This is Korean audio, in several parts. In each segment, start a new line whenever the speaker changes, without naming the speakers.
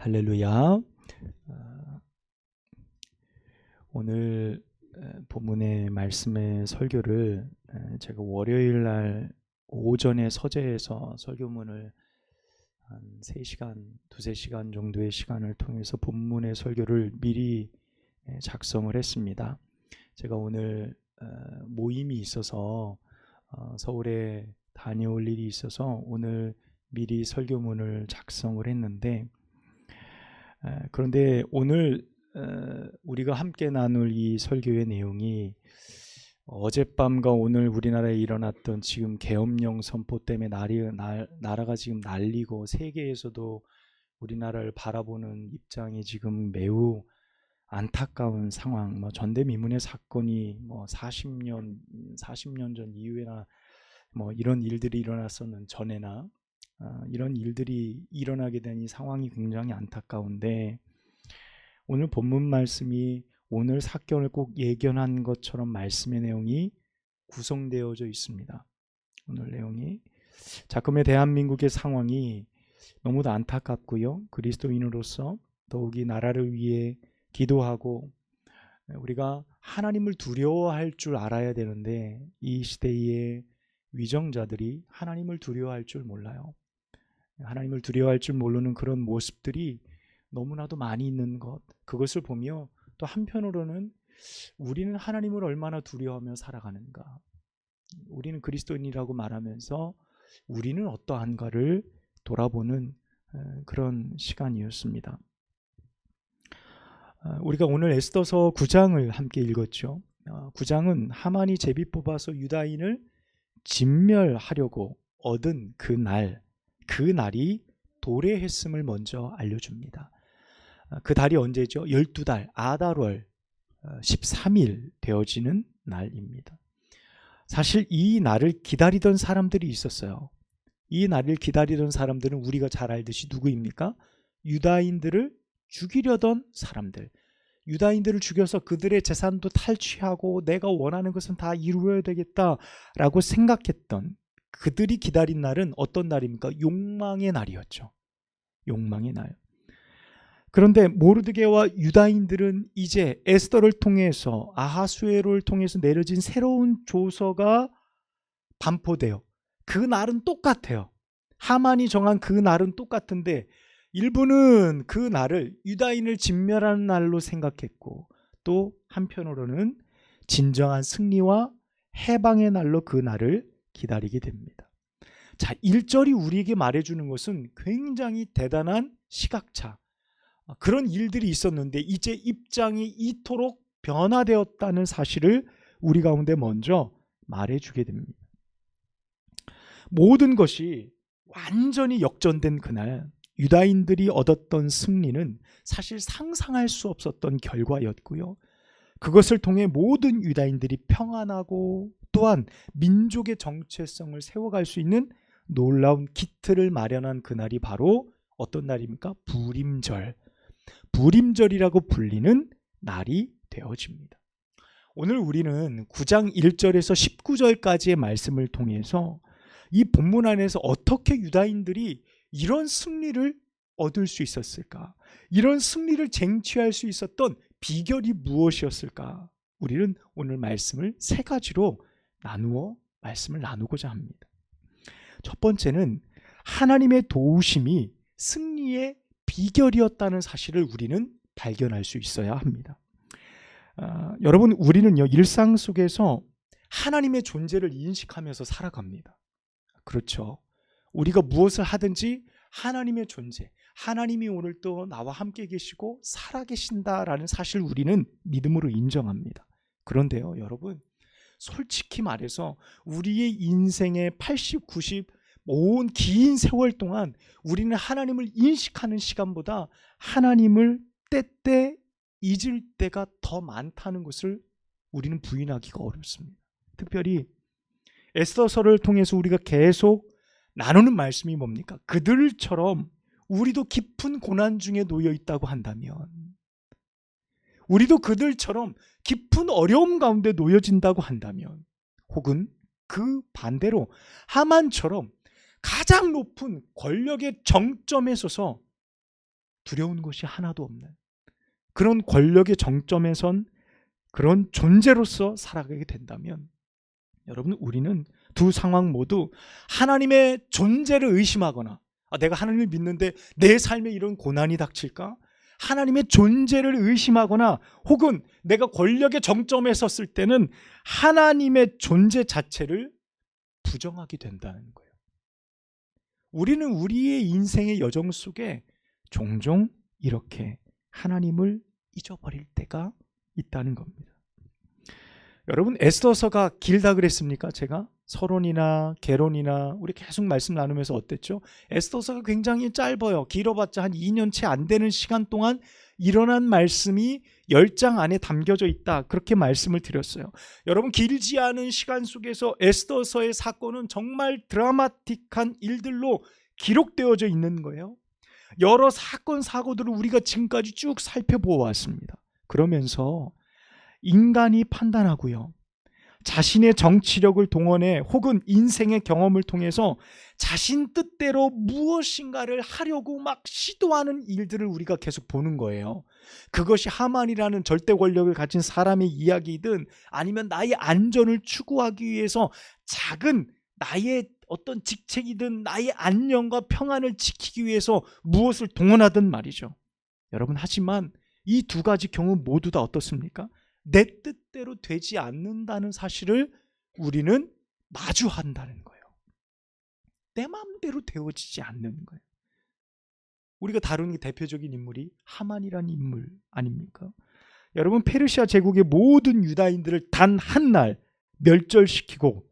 할렐루야. 오늘 본문의 말씀의 설교를 제가 월요일 날 오전에 서재에서 설교문을 한 3시간, 두세 시간 정도의 시간을 통해서 본문의 설교를 미리 작성을 했습니다. 제가 오늘 모임이 있어서 서울에 다녀올 일이 있어서 오늘 미리 설교문을 작성을 했는데, 그런데 오늘 우리가 함께 나눌 이 설교의 내용이 어젯밤과 오늘 우리나라에 일어났던 지금 계엄령 선포 때문에 나라가 지금 난리고 세계에서도 우리나라를 바라보는 입장이 지금 매우 안타까운 상황, 전대미문의 사건이 40년 전 이후에나 이런 일들이 일어났었는 전에나 이런 일들이 일어나게 된 이 상황이 굉장히 안타까운데, 오늘 본문 말씀이 오늘 사건을 꼭 예견한 것처럼 말씀의 내용이 구성되어져 있습니다. 오늘 내용이 자금의 대한민국의 상황이 너무도 안타깝고요. 그리스도인으로서 더욱이 나라를 위해 기도하고 우리가 하나님을 두려워할 줄 알아야 되는데, 이 시대의 위정자들이 하나님을 두려워할 줄 몰라요. 하나님을 두려워할 줄 모르는 그런 모습들이 너무나도 많이 있는 것, 그것을 보며 또 한편으로는 우리는 하나님을 얼마나 두려워하며 살아가는가, 우리는 그리스도인이라고 말하면서 우리는 어떠한가를 돌아보는 그런 시간이었습니다. 우리가 오늘 에스더서 9장을 함께 읽었죠. 9장은 하만이 제비 뽑아서 유다인을 진멸하려고 얻은 그 날이 도래했음을 먼저 알려줍니다. 그 달이 언제죠? 12달 아달월 13일 되어지는 날입니다. 사실 이 날을 기다리던 사람들이 있었어요. 이 날을 기다리던 사람들은 우리가 잘 알듯이 누구입니까? 유다인들을 죽이려던 사람들, 유다인들을 죽여서 그들의 재산도 탈취하고 내가 원하는 것은 다 이루어야 되겠다라고 생각했던 그들이 기다린 날은 어떤 날입니까? 욕망의 날이었죠. 욕망의 날. 그런데 모르드게와 유다인들은 이제 에스더를 통해서, 아하수에로를 통해서 내려진 새로운 조서가 반포돼요. 그 날은 똑같아요. 하만이 정한 그 날은 똑같은데, 일부는 그 날을 유다인을 진멸하는 날로 생각했고, 또 한편으로는 진정한 승리와 해방의 날로 그 날을 기다리게 됩니다. 자, 1절이 우리에게 말해주는 것은 굉장히 대단한 시각차, 그런 일들이 있었는데 이제 입장이 이토록 변화되었다는 사실을 우리 가운데 먼저 말해주게 됩니다. 모든 것이 완전히 역전된 그날, 유다인들이 얻었던 승리는 사실 상상할 수 없었던 결과였고요. 그것을 통해 모든 유다인들이 평안하고 또한 민족의 정체성을 세워갈 수 있는 놀라운 기틀을 마련한 그날이 바로 어떤 날입니까? 불임절이라고 불리는 날이 되어집니다. 오늘 우리는 9장 1절에서 19절까지의 말씀을 통해서 이 본문 안에서 어떻게 유다인들이 이런 승리를 얻을 수 있었을까? 이런 승리를 쟁취할 수 있었던 비결이 무엇이었을까? 우리는 오늘 말씀을 3가지로 말씀을 나누고자 합니다. 첫 번째는 하나님의 도우심이 승리의 비결이었다는 사실을 우리는 발견할 수 있어야 합니다. 여러분, 우리는요, 일상 속에서 하나님의 존재를 인식하면서 살아갑니다. 그렇죠. 우리가 무엇을 하든지 하나님의 존재, 하나님이 오늘 또 나와 함께 계시고 살아계신다라는 사실을 우리는 믿음으로 인정합니다. 그런데요, 여러분, 솔직히 말해서 우리의 인생의 80, 90, 온 긴 세월 동안 우리는 하나님을 인식하는 시간보다 하나님을 때때 잊을 때가 더 많다는 것을 우리는 부인하기가 어렵습니다. 특별히 에스더서를 통해서 우리가 계속 나누는 말씀이 뭡니까? 그들처럼 우리도 깊은 고난 중에 놓여 있다고 한다면, 우리도 그들처럼 깊은 어려움 가운데 놓여진다고 한다면, 혹은 그 반대로 하만처럼 가장 높은 권력의 정점에 서서 두려운 것이 하나도 없는 그런 권력의 정점에 선 그런 존재로서 살아가게 된다면 여러분, 우리는 두 상황 모두 하나님의 존재를 의심하거나 내가 하나님을 믿는데 내 삶에 이런 고난이 닥칠까? 하나님의 존재를 의심하거나 혹은 내가 권력의 정점에 섰을 때는 하나님의 존재 자체를 부정하게 된다는 거예요. 우리는 우리의 인생의 여정 속에 종종 이렇게 하나님을 잊어버릴 때가 있다는 겁니다. 여러분, 에스더서가 길다 그랬습니까? 제가 서론이나 개론이나 우리 계속 말씀 나누면서 어땠죠? 에스더서가 굉장히 짧아요. 길어봤자 한 2년 채 안 되는 시간 동안 일어난 말씀이 10장 안에 담겨져 있다, 그렇게 말씀을 드렸어요. 여러분, 길지 않은 시간 속에서 에스더서의 사건은 정말 드라마틱한 일들로 기록되어져 있는 거예요. 여러 사건 사고들을 우리가 지금까지 쭉 살펴보았습니다. 그러면서 인간이 판단하고요, 자신의 정치력을 동원해 혹은 인생의 경험을 통해서 자신 뜻대로 무엇인가를 하려고 막 시도하는 일들을 우리가 계속 보는 거예요. 그것이 하만이라는 절대 권력을 가진 사람의 이야기이든 아니면 나의 안전을 추구하기 위해서 작은 나의 어떤 직책이든 나의 안녕과 평안을 지키기 위해서 무엇을 동원하든 말이죠. 여러분, 하지만 이 두 가지 경우 모두 다 어떻습니까? 내 뜻대로 되지 않는다는 사실을 우리는 마주한다는 거예요. 내 마음대로 되어지지 않는 거예요. 우리가 다루는 대표적인 인물이 하만이라는 인물 아닙니까? 여러분, 페르시아 제국의 모든 유다인들을 단 한 날 멸절시키고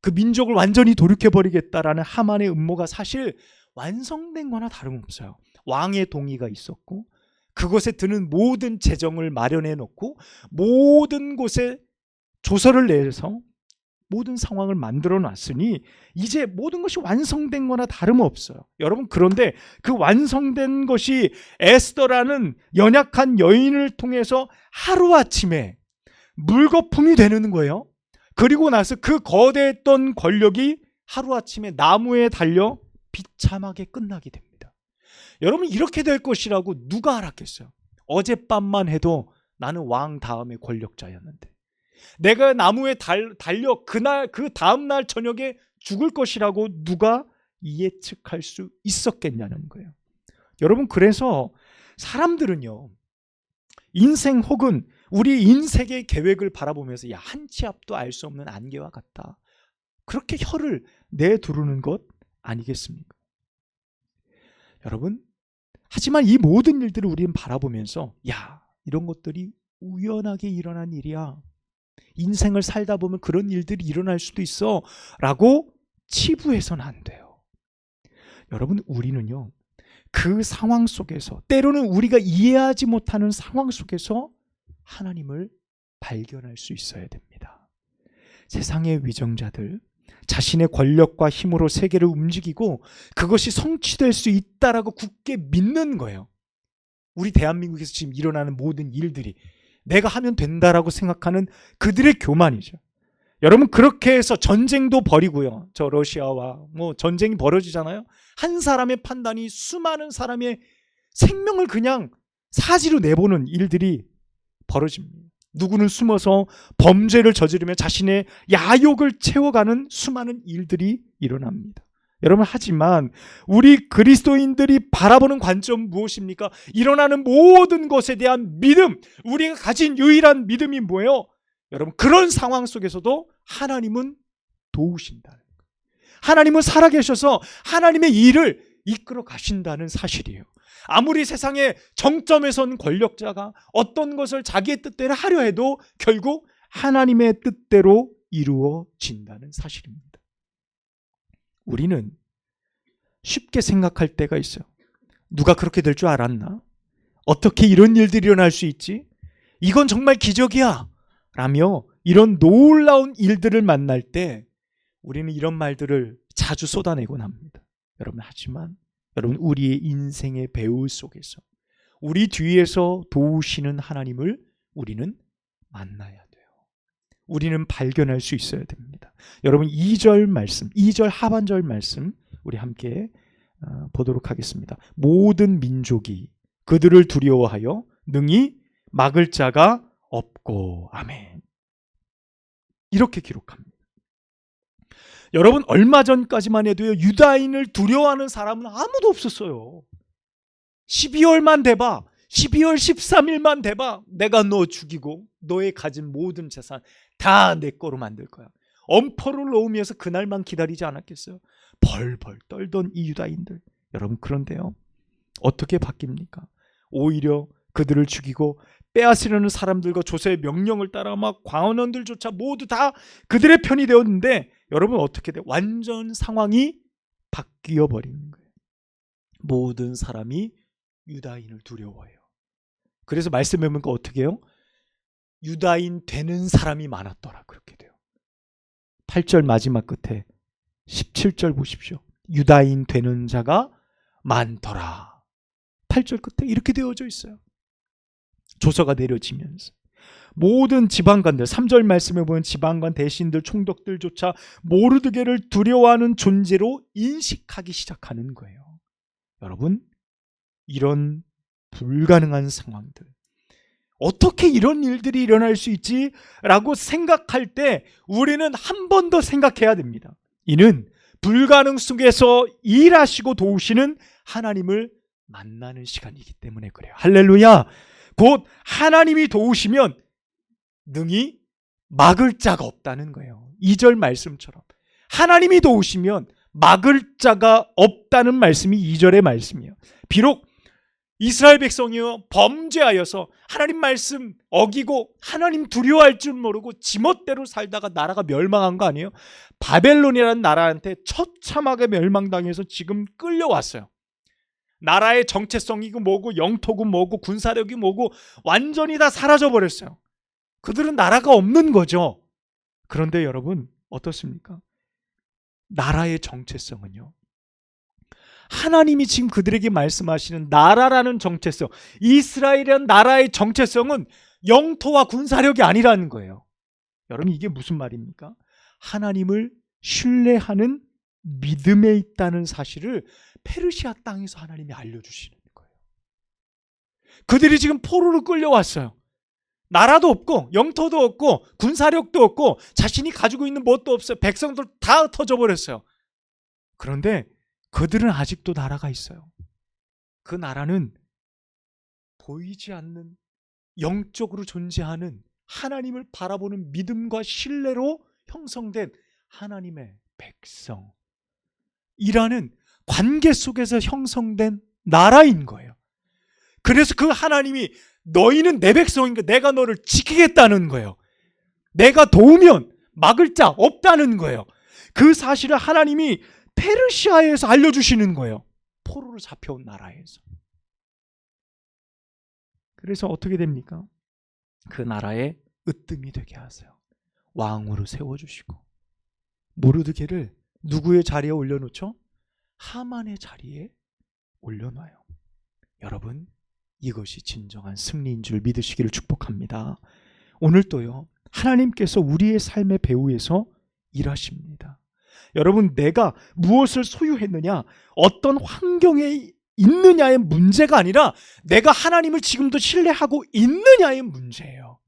그 민족을 완전히 돌이켜버리겠다라는 하만의 음모가 사실 완성된 거나 다름없어요. 왕의 동의가 있었고 그곳에 드는 모든 재정을 마련해 놓고 모든 곳에 조서를 내서 모든 상황을 만들어 놨으니 이제 모든 것이 완성된 거나 다름없어요. 여러분, 그런데 그 완성된 것이 에스더라는 연약한 여인을 통해서 하루아침에 물거품이 되는 거예요. 그리고 나서 그 거대했던 권력이 하루아침에 나무에 달려 비참하게 끝나게 됩니다. 여러분, 이렇게 될 것이라고 누가 알았겠어요? 어젯밤만 해도 나는 왕 다음의 권력자였는데 내가 나무에 달려 그날 그 다음날 저녁에 죽을 것이라고 누가 예측할 수 있었겠냐는 거예요. 여러분, 그래서 사람들은요, 인생 혹은 우리 인생의 계획을 바라보면서 한 치 앞도 알 수 없는 안개와 같다, 그렇게 혀를 내두르는 것 아니겠습니까? 여러분, 하지만 이 모든 일들을 우리는 바라보면서 이런 것들이 우연하게 일어난 일이야, 인생을 살다 보면 그런 일들이 일어날 수도 있어 라고 치부해서는 안 돼요. 여러분, 우리는요, 그 상황 속에서 때로는 우리가 이해하지 못하는 상황 속에서 하나님을 발견할 수 있어야 됩니다. 세상의 위정자들, 자신의 권력과 힘으로 세계를 움직이고 그것이 성취될 수 있다라고 굳게 믿는 거예요. 우리 대한민국에서 지금 일어나는 모든 일들이 내가 하면 된다라고 생각하는 그들의 교만이죠. 여러분, 그렇게 해서 전쟁도 벌이고요. 저 러시아와 전쟁이 벌어지잖아요. 한 사람의 판단이 수많은 사람의 생명을 그냥 사지로 내보는 일들이 벌어집니다. 누구는 숨어서 범죄를 저지르며 자신의 야욕을 채워가는 수많은 일들이 일어납니다. 여러분, 하지만 우리 그리스도인들이 바라보는 관점 무엇입니까? 일어나는 모든 것에 대한 믿음, 우리가 가진 유일한 믿음이 뭐예요? 여러분, 그런 상황 속에서도 하나님은 도우신다는 거예요. 하나님은 살아계셔서 하나님의 일을 이끌어 가신다는 사실이에요. 아무리 세상의 정점에 선 권력자가 어떤 것을 자기의 뜻대로 하려 해도 결국 하나님의 뜻대로 이루어진다는 사실입니다. 우리는 쉽게 생각할 때가 있어요. 누가 그렇게 될 줄 알았나? 어떻게 이런 일들이 일어날 수 있지? 이건 정말 기적이야! 라며 이런 놀라운 일들을 만날 때 우리는 이런 말들을 자주 쏟아내곤 합니다. 여러분, 하지만 여러분, 우리의 인생의 배후 속에서 우리 뒤에서 도우시는 하나님을 우리는 만나야 돼요. 우리는 발견할 수 있어야 됩니다. 여러분, 2절 말씀, 2절 하반절 말씀 우리 함께 보도록 하겠습니다. 모든 민족이 그들을 두려워하여 능히 막을 자가 없고. 아멘. 이렇게 기록합니다. 여러분, 얼마 전까지만 해도요, 유다인을 두려워하는 사람은 아무도 없었어요. 12월만 돼봐, 12월 13일만 돼봐, 내가 너 죽이고 너의 가진 모든 재산 다 내 거로 만들 거야. 엄포를 놓으면서 그날만 기다리지 않았겠어요? 벌벌 떨던 이 유다인들. 여러분, 그런데요, 어떻게 바뀝니까? 오히려 그들을 죽이고 빼앗으려는 사람들과 조세의 명령을 따라 막 광원원들조차 모두 다 그들의 편이 되었는데, 여러분 어떻게 돼요? 완전 상황이 바뀌어 버리는 거예요. 모든 사람이 유다인을 두려워해요. 그래서 말씀해 보니까 어떻게 해요? 유다인 되는 사람이 많았더라. 그렇게 돼요. 8절 마지막 끝에 17절 보십시오. 유다인 되는 자가 많더라. 8절 끝에 이렇게 되어져 있어요. 조서가 내려지면서 모든 지방관들, 3절 말씀에 보면 지방관 대신들, 총독들조차 모르드게를 두려워하는 존재로 인식하기 시작하는 거예요. 여러분, 이런 불가능한 상황들, 어떻게 이런 일들이 일어날 수 있지? 라고 생각할 때 우리는 한 번 더 생각해야 됩니다. 이는 불가능 속에서 일하시고 도우시는 하나님을 만나는 시간이기 때문에 그래요. 할렐루야. 곧 하나님이 도우시면 능히 막을 자가 없다는 거예요. 2절 말씀처럼 하나님이 도우시면 막을 자가 없다는 말씀이 2절의 말씀이에요. 비록 이스라엘 백성이요 범죄하여서 하나님 말씀 어기고 하나님 두려워할 줄 모르고 지멋대로 살다가 나라가 멸망한 거 아니에요? 바벨론이라는 나라한테 처참하게 멸망당해서 지금 끌려왔어요. 나라의 정체성이고 뭐고 영토고 뭐고 군사력이 뭐고 완전히 다 사라져버렸어요. 그들은 나라가 없는 거죠. 그런데 여러분 어떻습니까? 나라의 정체성은요, 하나님이 지금 그들에게 말씀하시는 나라라는 정체성, 이스라엘이라는 나라의 정체성은 영토와 군사력이 아니라는 거예요. 여러분, 이게 무슨 말입니까? 하나님을 신뢰하는 믿음에 있다는 사실을 페르시아 땅에서 하나님이 알려주시는 거예요. 그들이 지금 포로로 끌려왔어요. 나라도 없고 영토도 없고 군사력도 없고 자신이 가지고 있는 뭣도 없어요. 백성들 다 흩어져 버렸어요. 그런데 그들은 아직도 나라가 있어요. 그 나라는 보이지 않는 영적으로 존재하는 하나님을 바라보는 믿음과 신뢰로 형성된 하나님의 백성이라는 관계 속에서 형성된 나라인 거예요. 그래서 그 하나님이 너희는 내 백성이니까 내가 너를 지키겠다는 거예요. 내가 도우면 막을 자 없다는 거예요. 그 사실을 하나님이 페르시아에서 알려주시는 거예요. 포로로 잡혀온 나라에서. 그래서 어떻게 됩니까? 그 나라에 으뜸이 되게 하세요. 왕으로 세워주시고 모르드게를 누구의 자리에 올려놓죠? 하만의 자리에 올려놔요. 여러분, 이것이 진정한 승리인 줄 믿으시기를 축복합니다. 오늘도요, 하나님께서 우리의 삶의 배후에서 일하십니다. 여러분, 내가 무엇을 소유했느냐, 어떤 환경에 있느냐의 문제가 아니라 내가 하나님을 지금도 신뢰하고 있느냐의 문제예요.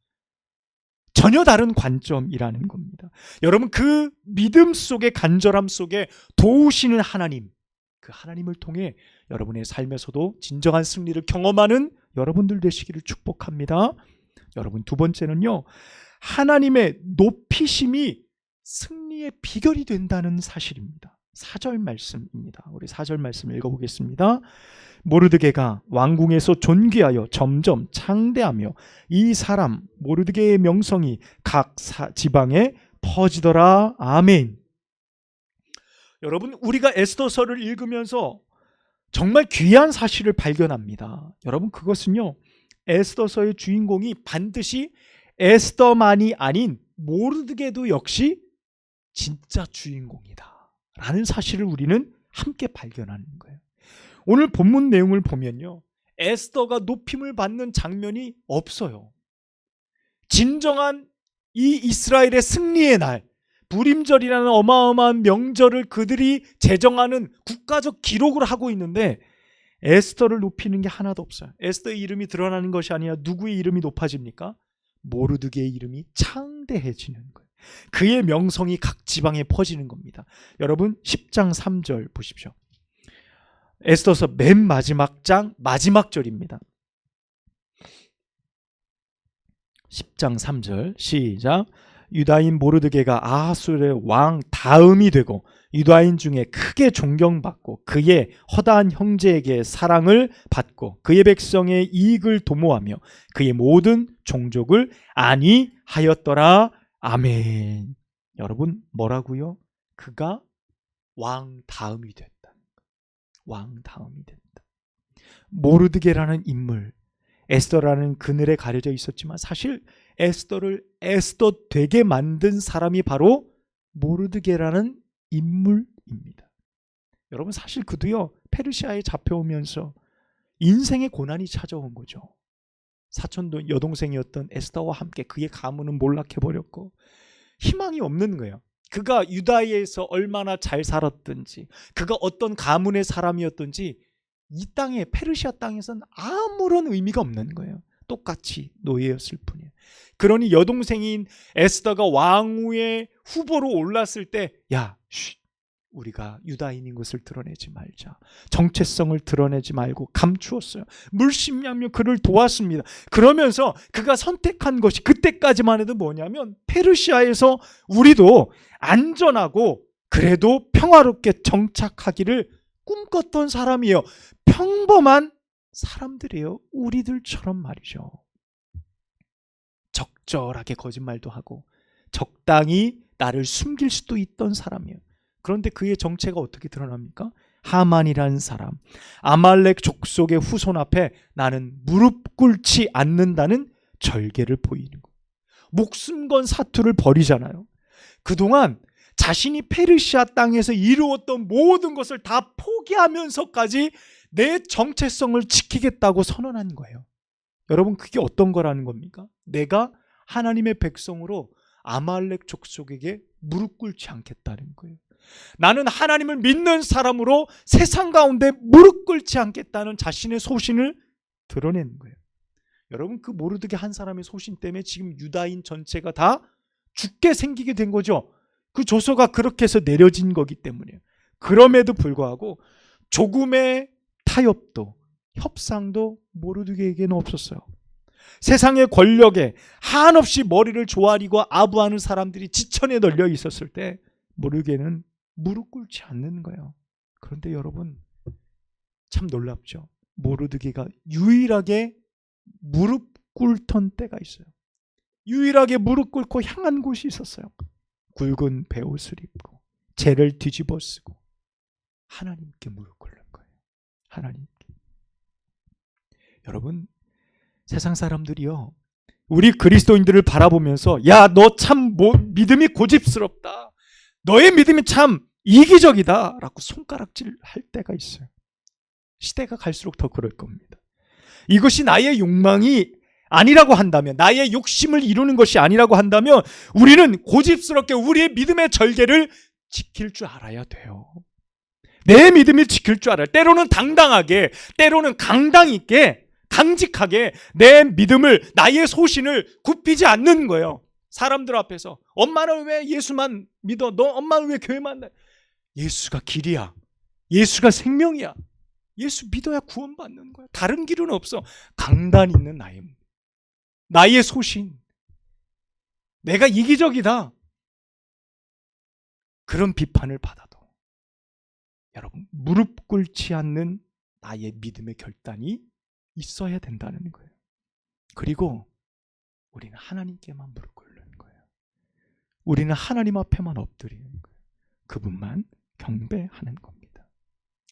전혀 다른 관점이라는 겁니다. 여러분, 그 믿음 속에, 간절함 속에 도우시는 하나님, 그 하나님을 통해 여러분의 삶에서도 진정한 승리를 경험하는 여러분들 되시기를 축복합니다. 여러분, 두 번째는요, 하나님의 높이심이 승리의 비결이 된다는 사실입니다. 4절 말씀입니다. 우리 4절 말씀 읽어보겠습니다. 모르드게가 왕궁에서 존귀하여 점점 창대하며 이 사람 모르드게의 명성이 각 지방에 퍼지더라. 아멘. 여러분, 우리가 에스더서를 읽으면서 정말 귀한 사실을 발견합니다. 여러분, 그것은요, 에스더서의 주인공이 반드시 에스더만이 아닌 모르드게도 역시 진짜 주인공이다 라는 사실을 우리는 함께 발견하는 거예요. 오늘 본문 내용을 보면요, 에스더가 높임을 받는 장면이 없어요. 진정한 이 이스라엘의 승리의 날, 불임절이라는 어마어마한 명절을 그들이 제정하는 국가적 기록을 하고 있는데 에스더를 높이는 게 하나도 없어요. 에스더의 이름이 드러나는 것이 아니라 누구의 이름이 높아집니까? 모르드게의 이름이 창대해지는 거예요. 그의 명성이 각 지방에 퍼지는 겁니다. 여러분 10장 3절 보십시오. 에스더서 맨 마지막 장 마지막 절입니다. 10장 3절 시작. 유다인 모르드게가 아하수르의 왕 다음이 되고 유다인 중에 크게 존경받고 그의 허다한 형제에게 사랑을 받고 그의 백성의 이익을 도모하며 그의 모든 종족을 안위하였더라. 아멘. 여러분 뭐라고요? 그가 왕 다음이 됐다. 왕 다음이 됐다. 모르드게라는 인물, 에스더라는 그늘에 가려져 있었지만 사실 에스더를 에스더 되게 만든 사람이 바로 모르드게라는 인물입니다. 여러분 사실 그도요 페르시아에 잡혀오면서 인생의 고난이 찾아온 거죠. 사촌 여동생이었던 에스더와 함께 그의 가문은 몰락해버렸고 희망이 없는 거예요. 그가 유다에서 얼마나 잘 살았든지 그가 어떤 가문의 사람이었든지 이 땅에 페르시아 땅에서는 아무런 의미가 없는 거예요. 똑같이 노예였을 뿐이에요. 그러니 여동생인 에스더가 왕후의 후보로 올랐을 때 야, 우리가 유다인인 것을 드러내지 말자. 정체성을 드러내지 말고 감추었어요. 물심양면 그를 도왔습니다. 그러면서 그가 선택한 것이 그때까지만 해도 뭐냐면 페르시아에서 우리도 안전하고 그래도 평화롭게 정착하기를 꿈꿨던 사람이에요. 평범한 사람들이에요. 우리들처럼 말이죠. 적절하게 거짓말도 하고 적당히 나를 숨길 수도 있던 사람이에요. 그런데 그의 정체가 어떻게 드러납니까? 하만이라는 사람, 아말렉 족속의 후손 앞에 나는 무릎 꿇지 않는다는 절개를 보이는 거예요. 목숨 건 사투를 벌이잖아요. 그동안 자신이 페르시아 땅에서 이루었던 모든 것을 다 포기하면서까지 내 정체성을 지키겠다고 선언한 거예요. 여러분 그게 어떤 거라는 겁니까? 내가 하나님의 백성으로 아말렉 족속에게 무릎 꿇지 않겠다는 거예요. 나는 하나님을 믿는 사람으로 세상 가운데 무릎 꿇지 않겠다는 자신의 소신을 드러내는 거예요. 여러분 그 모르드게 한 사람의 소신 때문에 지금 유다인 전체가 다 죽게 생기게 된 거죠. 그 조서가 그렇게 해서 내려진 거기 때문이에요. 그럼에도 불구하고 조금의 타협도 협상도 모르드게에게는 없었어요. 세상의 권력에 한없이 머리를 조아리고 아부하는 사람들이 지천에 널려 있었을 때 모르드게는 무릎 꿇지 않는 거예요. 그런데 여러분 참 놀랍죠. 모르드게가 유일하게 무릎 꿇던 때가 있어요. 유일하게 무릎 꿇고 향한 곳이 있었어요. 굵은 베옷을 입고 재를 뒤집어 쓰고 하나님께 무릎 꿇는 거예요. 하나님께. 여러분 세상 사람들이요 우리 그리스도인들을 바라보면서 야, 너 참 믿음이 고집스럽다. 너의 믿음이 참 이기적이다 라고 손가락질 할 때가 있어요. 시대가 갈수록 더 그럴 겁니다. 이것이 나의 욕망이 아니라고 한다면, 나의 욕심을 이루는 것이 아니라고 한다면 우리는 고집스럽게 우리의 믿음의 절개를 지킬 줄 알아야 돼요. 내 믿음을 지킬 줄 알아요. 때로는 당당하게, 때로는 강당 있게, 강직하게 내 믿음을, 나의 소신을 굽히지 않는 거예요. 사람들 앞에서 엄마는 왜 예수만 믿어? 너 엄마는 왜 교회만 나? 예수가 길이야. 예수가 생명이야. 예수 믿어야 구원받는 거야. 다른 길은 없어. 강단 있는 나의 소신. 내가 이기적이다. 그런 비판을 받아도 여러분 무릎 꿇지 않는 나의 믿음의 결단이 있어야 된다는 거예요. 그리고 우리는 하나님께만 무릎 꿇는 거예요. 우리는 하나님 앞에만 엎드리는 거예요. 그분만 경배하는 겁니다.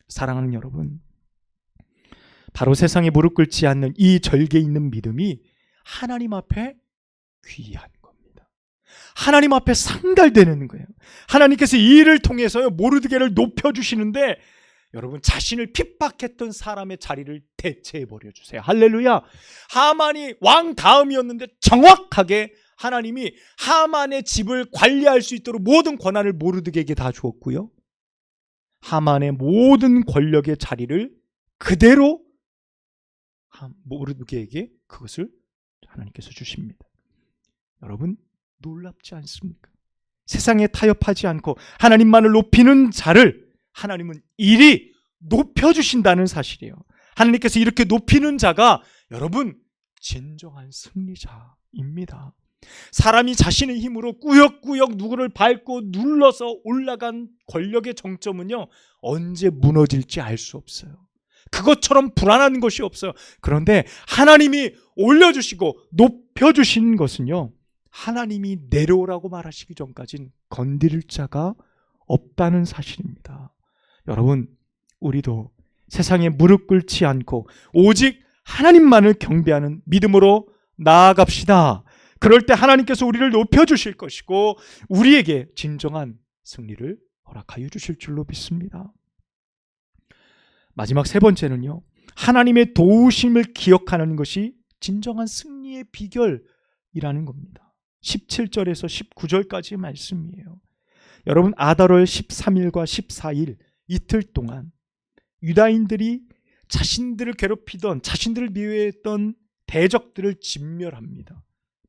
사랑하는 여러분, 바로 세상에 무릎 꿇지 않는 이 절개 있는 믿음이 하나님 앞에 귀한 겁니다. 하나님 앞에 상달되는 거예요. 하나님께서 이 일을 통해서 모르드게를 높여주시는데 여러분, 자신을 핍박했던 사람의 자리를 대체해 버려 주세요. 할렐루야. 하만이 왕 다음이었는데 정확하게 하나님이 하만의 집을 관리할 수 있도록 모든 권한을 모르드게에게 다 주었고요, 하만의 모든 권력의 자리를 그대로 모르드게에게 그것을 하나님께서 주십니다. 여러분, 놀랍지 않습니까? 세상에 타협하지 않고 하나님만을 높이는 자를 하나님은 이리 높여주신다는 사실이에요. 하나님께서 이렇게 높이는 자가 여러분 진정한 승리자입니다. 사람이 자신의 힘으로 꾸역꾸역 누구를 밟고 눌러서 올라간 권력의 정점은요, 언제 무너질지 알 수 없어요. 그것처럼 불안한 것이 없어요. 그런데 하나님이 올려주시고 높여주신 것은요, 하나님이 내려오라고 말하시기 전까진 건드릴 자가 없다는 사실입니다. 여러분, 우리도 세상에 무릎 꿇지 않고 오직 하나님만을 경배하는 믿음으로 나아갑시다. 그럴 때 하나님께서 우리를 높여주실 것이고 우리에게 진정한 승리를 허락하여 주실 줄로 믿습니다. 마지막 세 번째는요, 하나님의 도우심을 기억하는 것이 진정한 승리의 비결이라는 겁니다. 17절에서 19절까지 말씀이에요. 여러분, 아달월 13일과 14일 이틀 동안 유다인들이 자신들을 괴롭히던, 자신들을 미워했던 대적들을 진멸합니다.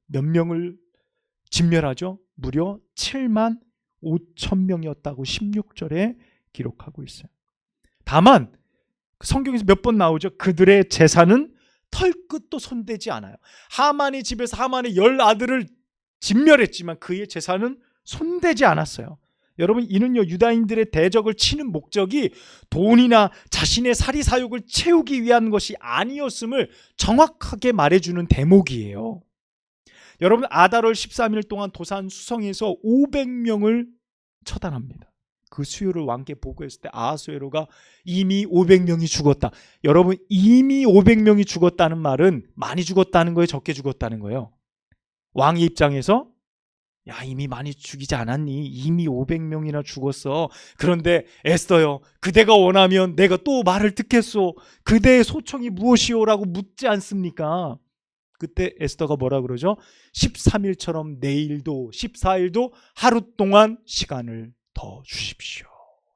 몇 명을 진멸하죠? 무려 7만 5천 명이었다고 16절에 기록하고 있어요. 다만 성경에서 몇 번 나오죠. 그들의 재산은 털끝도 손대지 않아요. 하만의 집에서 하만의 10아들을 진멸했지만 그의 재산은 손대지 않았어요. 여러분, 이는요, 유다인들의 대적을 치는 목적이 돈이나 자신의 사리사욕을 채우기 위한 것이 아니었음을 정확하게 말해주는 대목이에요. 여러분, 아달월 13일 동안 도산 수성에서 500명을 처단합니다. 그 수요를 왕께 보고했을 때 아하수에로가 이미 500명이 죽었다. 여러분, 이미 500명이 죽었다는 말은 많이 죽었다는 거예요, 적게 죽었다는 거예요? 왕의 입장에서 야, 이미 많이 죽이지 않았니? 이미 500명이나 죽었어. 그런데 에스더여, 그대가 원하면 내가 또 말을 듣겠소. 그대의 소청이 무엇이오라고 묻지 않습니까? 그때 에스더가 뭐라 그러죠? 13일처럼 내일도 14일도 하루 동안 시간을 더 주십시오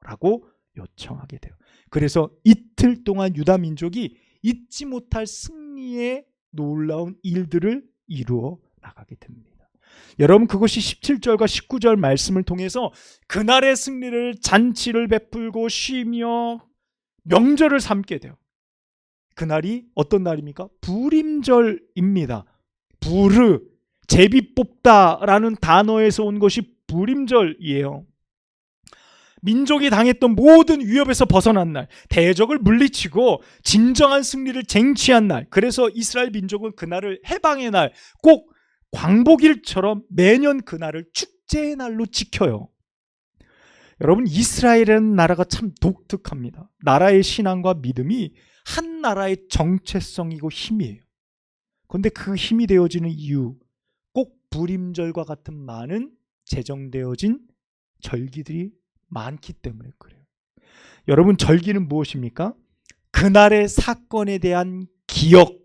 라고 요청하게 돼요. 그래서 이틀 동안 유다 민족이 잊지 못할 승리의 놀라운 일들을 이루어 나가게 됩니다. 여러분, 그것이 17절과 19절 말씀을 통해서 그날의 승리를 잔치를 베풀고 쉬며 명절을 삼게 돼요. 그날이 어떤 날입니까? 부림절입니다. 부르, 제비 뽑다라는 단어에서 온 것이 부림절이에요. 민족이 당했던 모든 위협에서 벗어난 날, 대적을 물리치고 진정한 승리를 쟁취한 날. 그래서 이스라엘 민족은 그날을 해방의 날, 꼭 광복일처럼 매년 그날을 축제의 날로 지켜요. 여러분, 이스라엘이라는 나라가 참 독특합니다. 나라의 신앙과 믿음이 한 나라의 정체성이고 힘이에요. 그런데 그 힘이 되어지는 이유, 꼭 부림절과 같은 많은 제정되어진 절기들이 많기 때문에 그래요. 여러분, 절기는 무엇입니까? 그날의 사건에 대한 기억,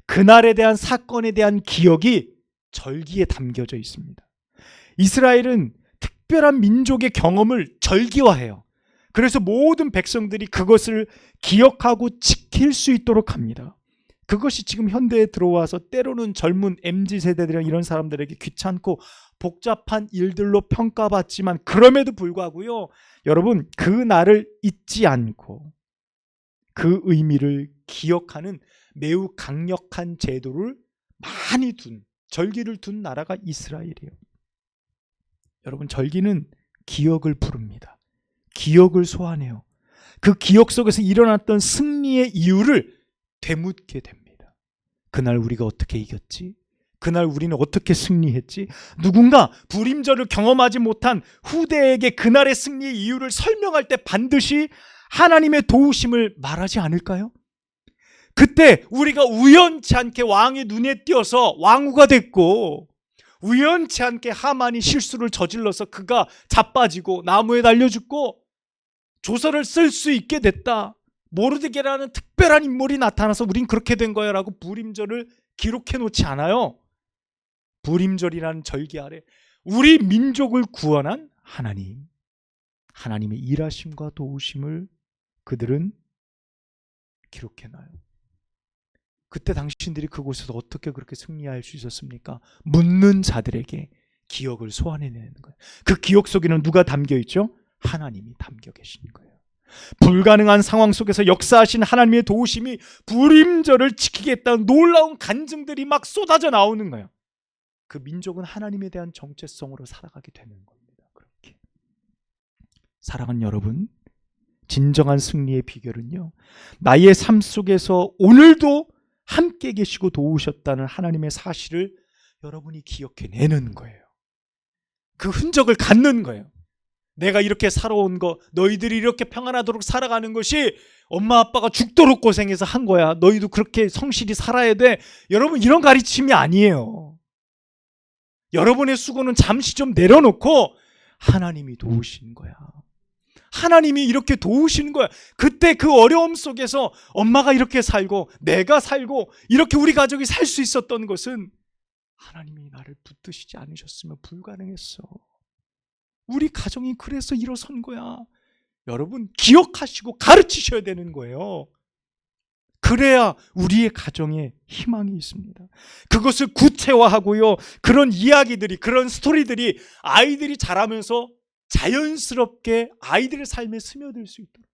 그날에 대한 사건에 대한 기억이 절기에 담겨져 있습니다. 이스라엘은 특별한 민족의 경험을 절기화해요. 그래서 모든 백성들이 그것을 기억하고 지킬 수 있도록 합니다. 그것이 지금 현대에 들어와서 때로는 젊은 MZ세대들이나 이런 사람들에게 귀찮고 복잡한 일들로 평가받지만, 그럼에도 불구하고요, 여러분, 그 날을 잊지 않고 그 의미를 기억하는 매우 강력한 제도를 많이 둔, 절기를 둔 나라가 이스라엘이에요. 여러분, 절기는 기억을 부릅니다. 기억을 소환해요. 그 기억 속에서 일어났던 승리의 이유를 되묻게 됩니다. 그날 우리가 어떻게 이겼지? 그날 우리는 어떻게 승리했지? 누군가 부림절을 경험하지 못한 후대에게 그날의 승리의 이유를 설명할 때 반드시 하나님의 도우심을 말하지 않을까요? 그때 우리가 우연치 않게 왕의 눈에 띄어서 왕후가 됐고, 우연치 않게 하만이 실수를 저질러서 그가 자빠지고 나무에 달려 죽고, 조서를 쓸 수 있게 됐다. 모르드게라는 특별한 인물이 나타나서 우린 그렇게 된 거야 라고 불임절을 기록해 놓지 않아요. 불임절이라는 절기 아래 우리 민족을 구원한 하나님, 하나님의 일하심과 도우심을 그들은 기록해 놔요. 그때 당신들이 그곳에서 어떻게 그렇게 승리할 수 있었습니까? 묻는 자들에게 기억을 소환해내는 거예요. 그 기억 속에는 누가 담겨 있죠? 하나님이 담겨 계신 거예요. 불가능한 상황 속에서 역사하신 하나님의 도우심이 불임절을 지키겠다는 놀라운 간증들이 막 쏟아져 나오는 거예요. 그 민족은 하나님에 대한 정체성으로 살아가게 되는 겁니다. 그렇게. 사랑하는 여러분, 진정한 승리의 비결은요, 나의 삶 속에서 오늘도 함께 계시고 도우셨다는 하나님의 사실을 여러분이 기억해내는 거예요. 그 흔적을 갖는 거예요. 내가 이렇게 살아온 거, 너희들이 이렇게 평안하도록 살아가는 것이 엄마 아빠가 죽도록 고생해서 한 거야. 너희도 그렇게 성실히 살아야 돼. 여러분, 이런 가르침이 아니에요. 여러분의 수고는 잠시 좀 내려놓고 하나님이 도우신 거야. 하나님이 이렇게 도우시는 거야. 그때 그 어려움 속에서 엄마가 이렇게 살고 내가 살고 이렇게 우리 가족이 살 수 있었던 것은 하나님이 나를 붙드시지 않으셨으면 불가능했어. 우리 가정이 그래서 일어선 거야. 여러분, 기억하시고 가르치셔야 되는 거예요. 그래야 우리의 가정에 희망이 있습니다. 그것을 구체화하고요, 그런 이야기들이, 그런 스토리들이 아이들이 자라면서 자연스럽게 아이들의 삶에 스며들 수 있도록.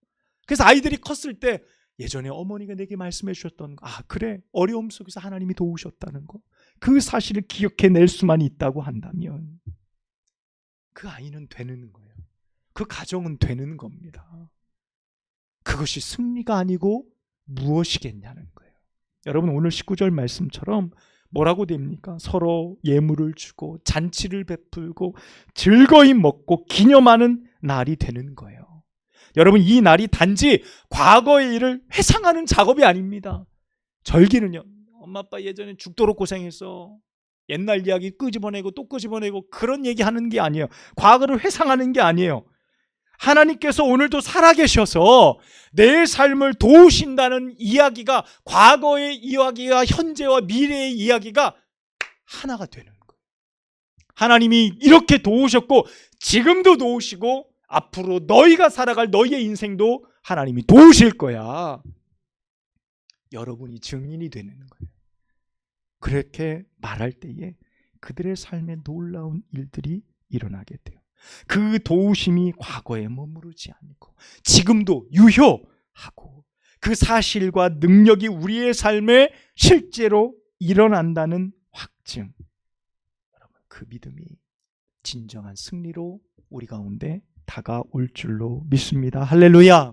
그래서 아이들이 컸을 때 예전에 어머니가 내게 말씀해 주셨던 거, 아 그래, 어려움 속에서 하나님이 도우셨다는 거, 그 사실을 기억해낼 수만 있다고 한다면 그 아이는 되는 거예요. 그 가정은 되는 겁니다. 그것이 승리가 아니고 무엇이겠냐는 거예요. 여러분, 오늘 19절 말씀처럼 뭐라고 됩니까? 서로 예물을 주고 잔치를 베풀고 즐거이 먹고 기념하는 날이 되는 거예요. 여러분, 이 날이 단지 과거의 일을 회상하는 작업이 아닙니다. 절기는요, 엄마 아빠 예전에 죽도록 고생했어, 옛날 이야기 끄집어내고 또 끄집어내고 그런 얘기하는 게 아니에요. 과거를 회상하는 게 아니에요. 하나님께서 오늘도 살아계셔서 내 삶을 도우신다는 이야기가, 과거의 이야기와 현재와 미래의 이야기가 하나가 되는 거예요. 하나님이 이렇게 도우셨고 지금도 도우시고 앞으로 너희가 살아갈 너희의 인생도 하나님이 도우실 거야. 여러분이 증인이 되는 거예요. 그렇게 말할 때에 그들의 삶에 놀라운 일들이 일어나게 돼요. 그 도우심이 과거에 머무르지 않고 지금도 유효하고 그 사실과 능력이 우리의 삶에 실제로 일어난다는 확증. 여러분, 그 믿음이 진정한 승리로 우리 가운데 다가올 줄로 믿습니다. 할렐루야.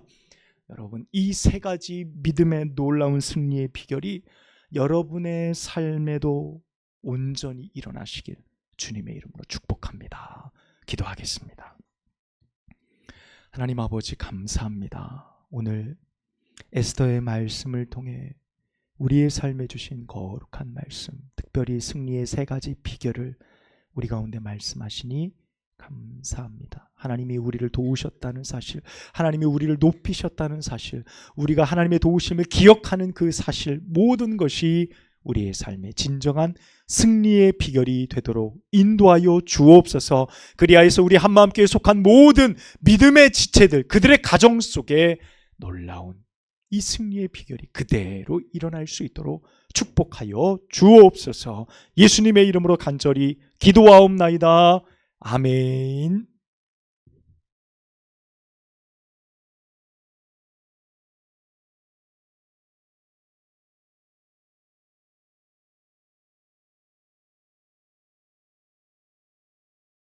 여러분, 이 세 가지 믿음의 놀라운 승리의 비결이 여러분의 삶에도 온전히 일어나시길 주님의 이름으로 축복합니다. 기도하겠습니다. 하나님 아버지, 감사합니다. 오늘 에스더의 말씀을 통해 우리의 삶에 주신 거룩한 말씀, 특별히 승리의 세 가지 비결을 우리 가운데 말씀하시니 감사합니다. 하나님이 우리를 도우셨다는 사실, 하나님이 우리를 높이셨다는 사실, 우리가 하나님의 도우심을 기억하는 그 사실, 모든 것이 우리의 삶의 진정한 승리의 비결이 되도록 인도하여 주옵소서. 그리하여서 우리 한마음교회에 속한 모든 믿음의 지체들, 그들의 가정 속에 놀라운 이 승리의 비결이 그대로 일어날 수 있도록 축복하여 주옵소서. 예수님의 이름으로 간절히 기도하옵나이다. 아멘.